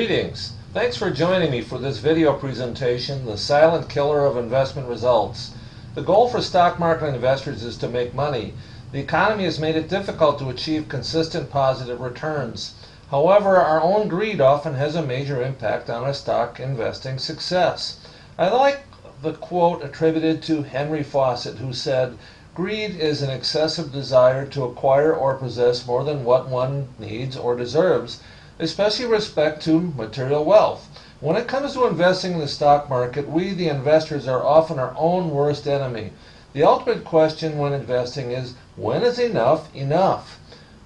Greetings. Thanks for joining me for this video presentation, The Silent Killer of Investment Results. The goal for stock market investors is to make money. The economy has made it difficult to achieve consistent positive returns. However, our own greed often has a major impact on our stock investing success. I like the quote attributed to Henry Fawcett, who said, "Greed is an excessive desire to acquire or possess more than what one needs or deserves, especially with respect to material wealth." When it comes to investing in the stock market, we, the investors, are often our own worst enemy. The ultimate question when investing is, when is enough enough?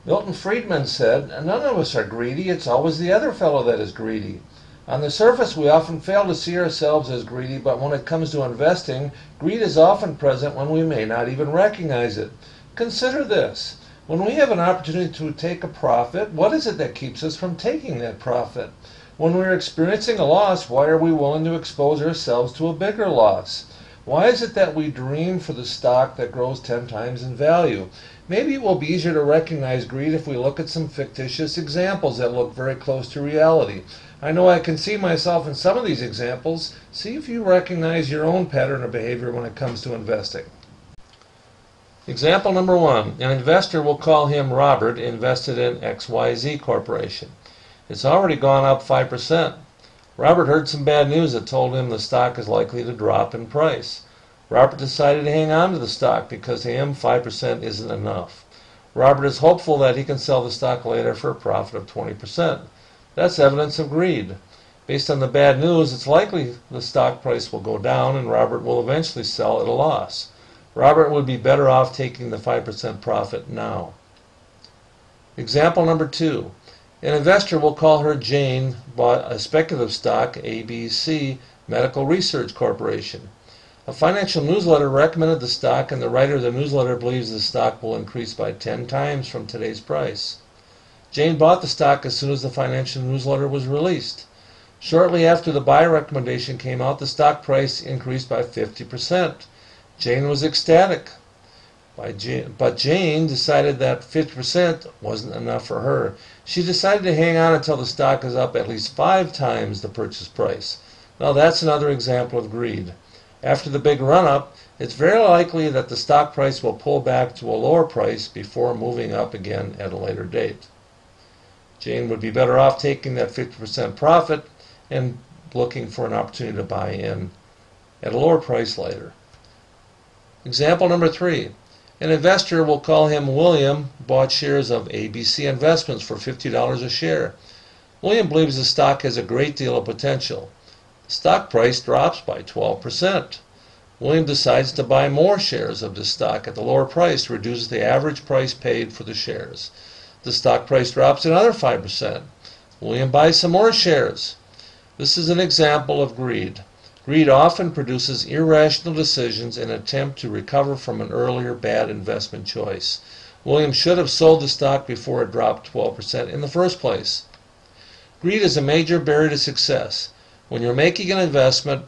Milton Friedman said, "None of us are greedy, it's always the other fellow that is greedy." On the surface, we often fail to see ourselves as greedy, but when it comes to investing, greed is often present when we may not even recognize it. Consider this. When we have an opportunity to take a profit, what is it that keeps us from taking that profit? When we're experiencing a loss, why are we willing to expose ourselves to a bigger loss? Why is it that we dream for the stock that grows 10 times in value? Maybe it will be easier to recognize greed if we look at some fictitious examples that look very close to reality. I know I can see myself in some of these examples. See if you recognize your own pattern of behavior when it comes to investing. Example number 1. An investor, will call him Robert, invested in XYZ Corporation. It's already gone up 5%. Robert heard some bad news that told him the stock is likely to drop in price. Robert decided to hang on to the stock because to him 5% isn't enough. Robert is hopeful that he can sell the stock later for a profit of 20%. That's evidence of greed. Based on the bad news, it's likely the stock price will go down and Robert will eventually sell at a loss. Robert would be better off taking the 5% profit now. Example number 2. An investor, will call her Jane, bought a speculative stock, ABC Medical Research Corporation. A financial newsletter recommended the stock, and the writer of the newsletter believes the stock will increase by 10 times from today's price. Jane bought the stock as soon as the financial newsletter was released. Shortly after the buy recommendation came out, the stock price increased by 50%. Jane was ecstatic, but Jane decided that 50% wasn't enough for her. She decided to hang on until the stock is up at least 5 times the purchase price. Now that's another example of greed. After the big run-up, it's very likely that the stock price will pull back to a lower price before moving up again at a later date. Jane would be better off taking that 50% profit and looking for an opportunity to buy in at a lower price later. Example number 3. An investor, will call him William, bought shares of ABC Investments for $50 a share. William believes the stock has a great deal of potential. The stock price drops by 12%. William decides to buy more shares of the stock at the lower price to reduce the average price paid for the shares. The stock price drops another 5%. William buys some more shares. This is an example of greed. Greed often produces irrational decisions in an attempt to recover from an earlier bad investment choice. William should have sold the stock before it dropped 12% in the first place. Greed is a major barrier to success. When you're making an investment,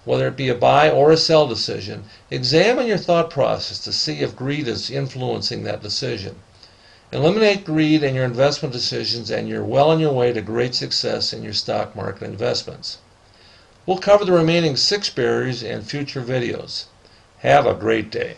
whether it be a buy or a sell decision, examine your thought process to see if greed is influencing that decision. Eliminate greed in your investment decisions and you're well on your way to great success in your stock market investments. We'll cover the remaining 6 barriers in future videos. Have a great day.